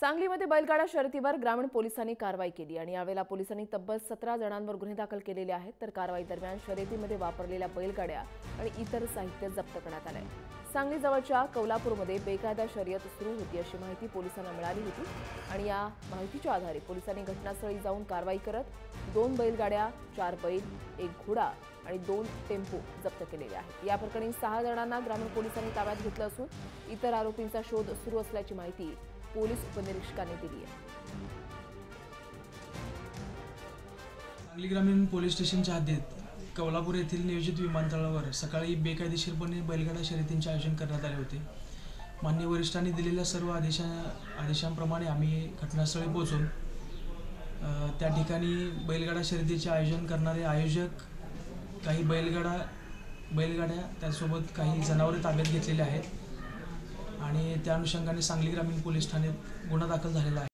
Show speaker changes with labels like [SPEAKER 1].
[SPEAKER 1] सांगलीमध्ये बैलगाडा शर्यतीवर ग्रामीण पोलिसांनी कारवाई केली आणि यावेळेला पोलिसांनी तब्बल 17 जणांवर गुन्हे दाखल केलेले आहेत। तर कारवाई दरम्यान शर्यतीमध्ये वापरलेल्या बैलगाड्या आणि इतर साहित्य जप्त करण्यात आले। सांगली जवळच्या कौलापूरमध्ये बेकायदा शर्यत सुरू होती अशी माहिती पोलिसांना मिळाली होती आणि या माहितीच्या आधारे पोलिसांनी घटनास्थळी जाऊन कारवाई करत 2 बैलगाड्या, 4 बैल, 1 घोडा आणि 2 टेम्पो जप्त केलेले आहेत। या प्रकरणी 6 जणांना ग्रामीण पोलिसांनी ताब्यात घेतलं असून इतर आरोपींचा शोध सुरू असल्याची माहिती पोलीस उपनिरीक्षकांनी दिली आहे।
[SPEAKER 2] सांगली ग्रामीण पोलीस स्टेशनच्या हद्दीत कौलापूर येथील नियोजित विमानतळावर सकाळी बेकायदेशीरपणे बैलगाडा शर्यतींचे आयोजन करण्यात आले होते। माननीय वरिष्ठांनी दिलेल्या सर्व आदेशांप्रमाणे आम्ही घटनास्थळी पोहोचून त्या ठिकाणी बैलगाडा शर्यतीचे आयोजन करणारे आयोजक, काही बैलगाड्या त्यासोबत काही जनावरे ताब्यात घेतलेली आहेत आणि त्या अनुषंगाने सांगली ग्रामीण पोलीस ठाण्यात गुन्हा दाखल झालेला आहे।